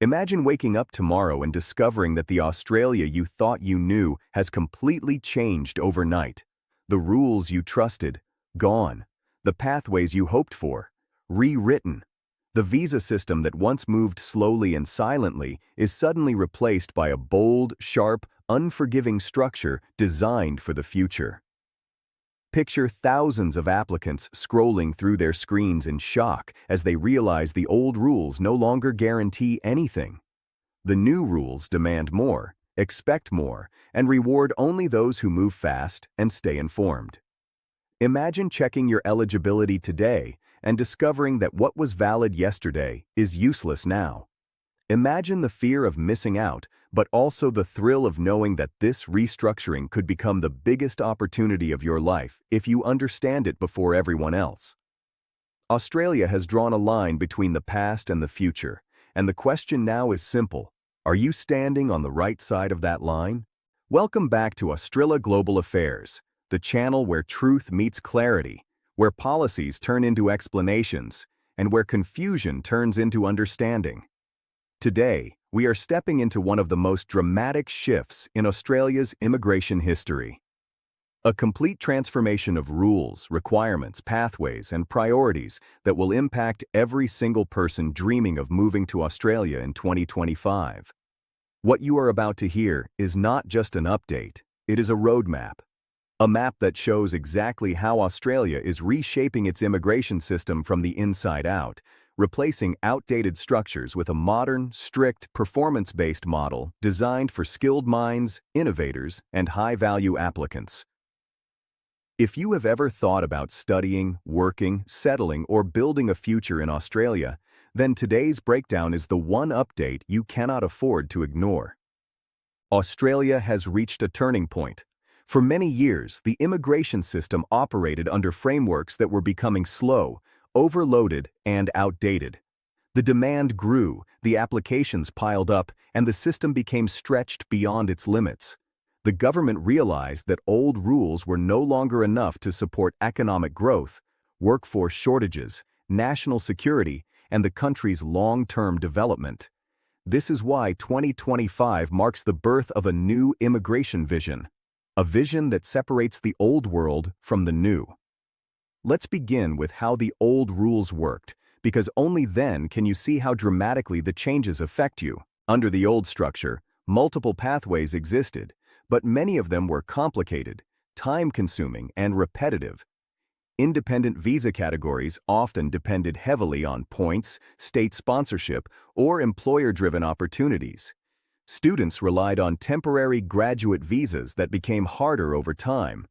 Imagine waking up tomorrow and discovering that the Australia you thought you knew has completely changed overnight. The rules you trusted, gone. The pathways you hoped for, rewritten. The visa system that once moved slowly and silently is suddenly replaced by a bold, sharp, unforgiving structure designed for the future. Picture thousands of applicants scrolling through their screens in shock as they realize the old rules no longer guarantee anything. The new rules demand more, expect more, and reward only those who move fast and stay informed. Imagine checking your eligibility today and discovering that what was valid yesterday is useless now. Imagine the fear of missing out, but also the thrill of knowing that this restructuring could become the biggest opportunity of your life if you understand it before everyone else. Australia has drawn a line between the past and the future, and the question now is simple. Are you standing on the right side of that line? Welcome back to Australia Global Affairs, the channel where truth meets clarity, where policies turn into explanations, and where confusion turns into understanding. Today, we are stepping into one of the most dramatic shifts in Australia's immigration history. A complete transformation of rules, requirements, pathways, and priorities that will impact every single person dreaming of moving to Australia in 2025. What you are about to hear is not just an update, it is a roadmap. A map that shows exactly how Australia is reshaping its immigration system from the inside out, replacing outdated structures with a modern, strict, performance-based model designed for skilled minds, innovators, and high-value applicants. If you have ever thought about studying, working, settling, or building a future in Australia, then today's breakdown is the one update you cannot afford to ignore. Australia has reached a turning point. For many years, the immigration system operated under frameworks that were becoming slow, overloaded, and outdated. The demand grew, the applications piled up, and the system became stretched beyond its limits. The government realized that old rules were no longer enough to support economic growth, workforce shortages, national security, and the country's long-term development. This is why 2025 marks the birth of a new immigration vision, a vision that separates the old world from the new. Let's begin with how the old rules worked, because only then can you see how dramatically the changes affect you. Under the old structure, multiple pathways existed, but many of them were complicated, time-consuming, and repetitive. Independent visa categories often depended heavily on points, state sponsorship, or employer-driven opportunities. Students relied on temporary graduate visas that became harder over time.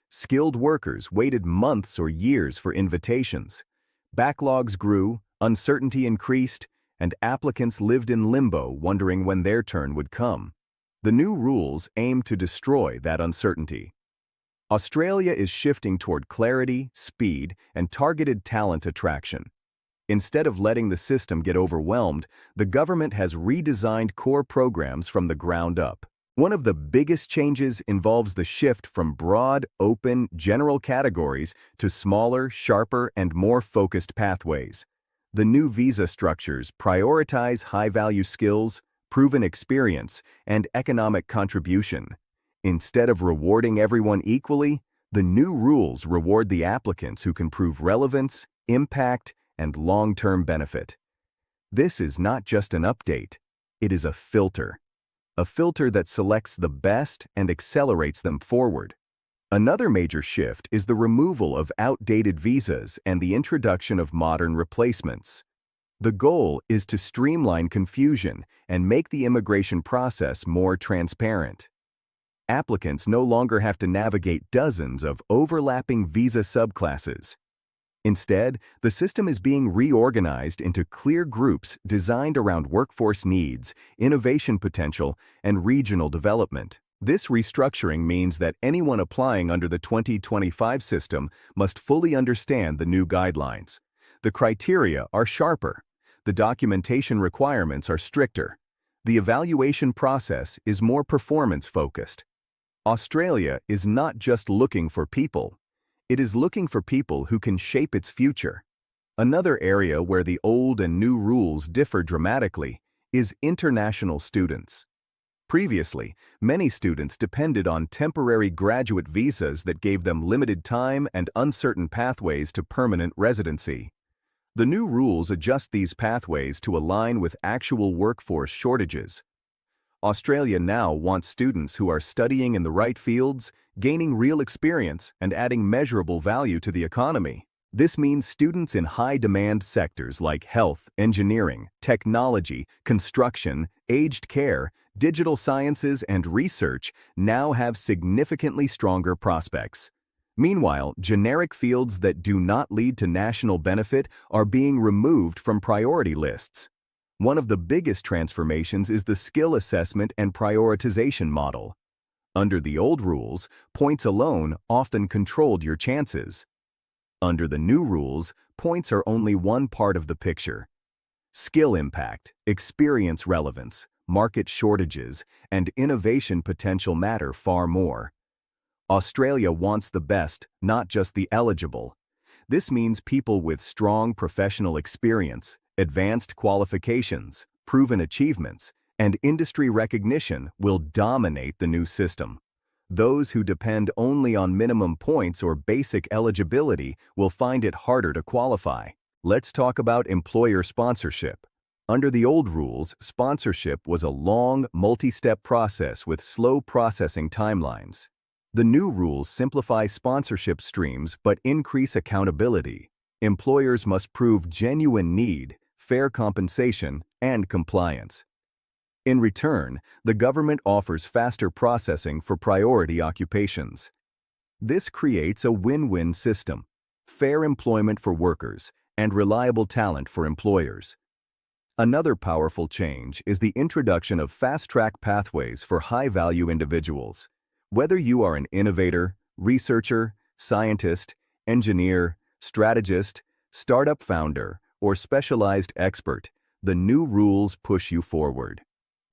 Skilled workers waited months or years for invitations. Backlogs grew, uncertainty increased, and applicants lived in limbo wondering when their turn would come. The new rules aim to destroy that uncertainty. Australia is shifting toward clarity, speed, and targeted talent attraction. Instead of letting the system get overwhelmed, the government has redesigned core programs from the ground up. One of the biggest changes involves the shift from broad, open, general categories to smaller, sharper, and more focused pathways. The new visa structures prioritize high-value skills, proven experience, and economic contribution. Instead of rewarding everyone equally, the new rules reward the applicants who can prove relevance, impact, and long-term benefit. This is not just an update, it is a filter. A filter that selects the best and accelerates them forward. Another major shift is the removal of outdated visas and the introduction of modern replacements. The goal is to streamline confusion and make the immigration process more transparent. Applicants no longer have to navigate dozens of overlapping visa subclasses. Instead, the system is being reorganized into clear groups designed around workforce needs, innovation potential, and regional development. This restructuring means that anyone applying under the 2025 system must fully understand the new guidelines. The criteria are sharper. The documentation requirements are stricter. The evaluation process is more performance-focused. Australia is not just looking for people. It is looking for people who can shape its future. Another area where the old and new rules differ dramatically is international students. Previously, many students depended on temporary graduate visas that gave them limited time and uncertain pathways to permanent residency. The new rules adjust these pathways to align with actual workforce shortages. Australia now wants students who are studying in the right fields, gaining real experience, and adding measurable value to the economy. This means students in high-demand sectors like health, engineering, technology, construction, aged care, digital sciences, and research now have significantly stronger prospects. Meanwhile, generic fields that do not lead to national benefit are being removed from priority lists. One of the biggest transformations is the skill assessment and prioritization model. Under the old rules, points alone often controlled your chances. Under the new rules, points are only one part of the picture. Skill impact, experience relevance, market shortages, and innovation potential matter far more. Australia wants the best, not just the eligible. This means people with strong professional experience, advanced qualifications, proven achievements, and industry recognition will dominate the new system. Those who depend only on minimum points or basic eligibility will find it harder to qualify. Let's talk about employer sponsorship. Under the old rules, sponsorship was a long, multi-step process with slow processing timelines. The new rules simplify sponsorship streams but increase accountability. Employers must prove genuine need, fair compensation, and compliance. In return, the government offers faster processing for priority occupations. This creates a win-win system: fair employment for workers and reliable talent for employers. Another powerful change is the introduction of fast-track pathways for high-value individuals. Whether you are an innovator, researcher, scientist, engineer, strategist, startup founder, or specialized expert, the new rules push you forward.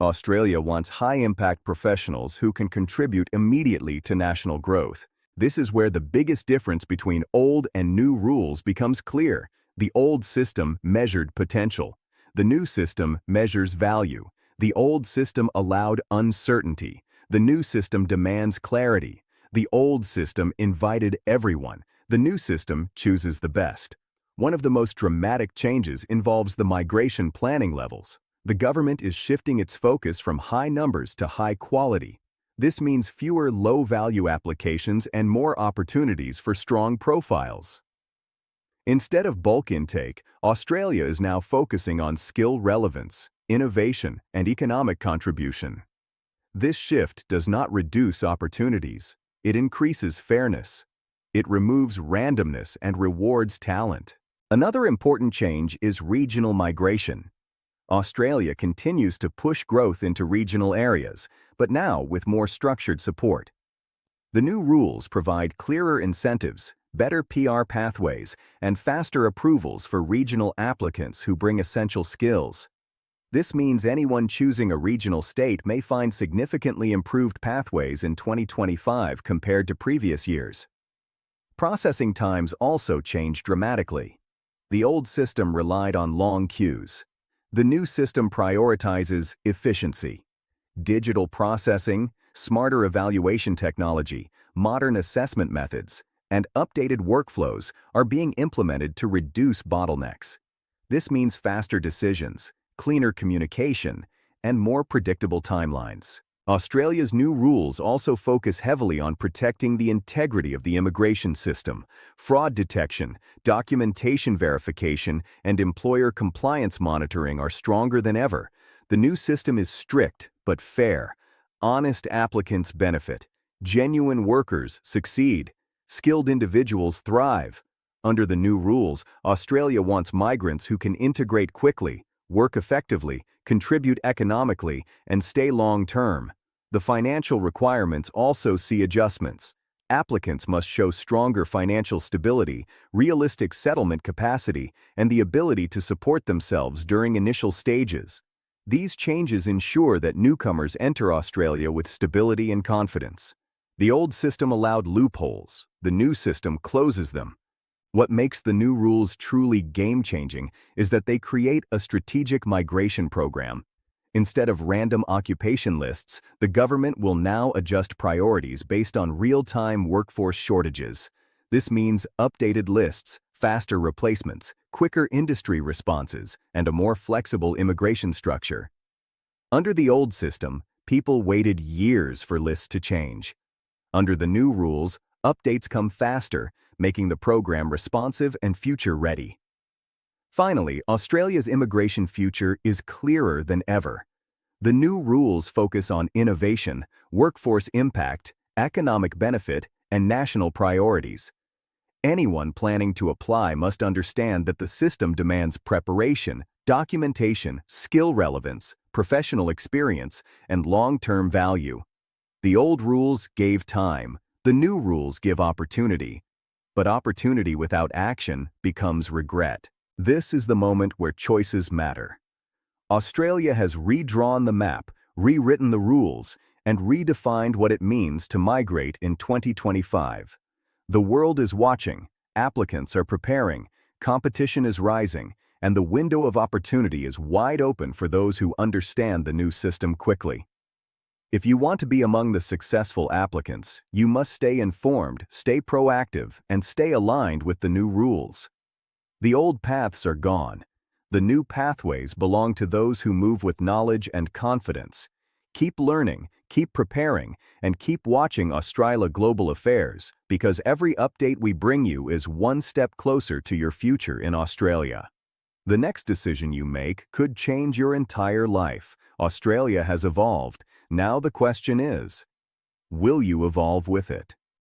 Australia wants high-impact professionals who can contribute immediately to national growth. This is where the biggest difference between old and new rules becomes clear. The old system measured potential. The new system measures value. The old system allowed uncertainty. The new system demands clarity. The old system invited everyone. The new system chooses the best. One of the most dramatic changes involves the migration planning levels. The government is shifting its focus from high numbers to high quality. This means fewer low-value applications and more opportunities for strong profiles. Instead of bulk intake, Australia is now focusing on skill relevance, innovation, and economic contribution. This shift does not reduce opportunities. It increases fairness. It removes randomness and rewards talent. Another important change is regional migration. Australia continues to push growth into regional areas, but now with more structured support. The new rules provide clearer incentives, better PR pathways, and faster approvals for regional applicants who bring essential skills. This means anyone choosing a regional state may find significantly improved pathways in 2025 compared to previous years. Processing times also changed dramatically. The old system relied on long queues. The new system prioritizes efficiency. Digital processing, smarter evaluation technology, modern assessment methods, and updated workflows are being implemented to reduce bottlenecks. This means faster decisions, cleaner communication, and more predictable timelines. Australia's new rules also focus heavily on protecting the integrity of the immigration system. Fraud detection, documentation verification, and employer compliance monitoring are stronger than ever. The new system is strict but fair. Honest applicants benefit. Genuine workers succeed. Skilled individuals thrive. Under the new rules, Australia wants migrants who can integrate quickly, work effectively, contribute economically, and stay long-term. The financial requirements also see adjustments. Applicants must show stronger financial stability, realistic settlement capacity, and the ability to support themselves during initial stages. These changes ensure that newcomers enter Australia with stability and confidence. The old system allowed loopholes. The new system closes them. What makes the new rules truly game-changing is that they create a strategic migration program. Instead of random occupation lists, the government will now adjust priorities based on real-time workforce shortages. This means updated lists, faster replacements, quicker industry responses, and a more flexible immigration structure. Under the old system, people waited years for lists to change. Under the new rules, updates come faster, making the program responsive and future-ready. Finally, Australia's immigration future is clearer than ever. The new rules focus on innovation, workforce impact, economic benefit, and national priorities. Anyone planning to apply must understand that the system demands preparation, documentation, skill relevance, professional experience, and long-term value. The old rules gave time, the new rules give opportunity. But opportunity without action becomes regret. This is the moment where choices matter. Australia has redrawn the map, rewritten the rules, and redefined what it means to migrate in 2025. The world is watching, applicants are preparing, competition is rising, and the window of opportunity is wide open for those who understand the new system quickly. If you want to be among the successful applicants, you must stay informed, stay proactive, and stay aligned with the new rules. The old paths are gone. The new pathways belong to those who move with knowledge and confidence. Keep learning, keep preparing, and keep watching Australia Global Affairs, because every update we bring you is one step closer to your future in Australia. The next decision you make could change your entire life. Australia has evolved. Now the question is, will you evolve with it?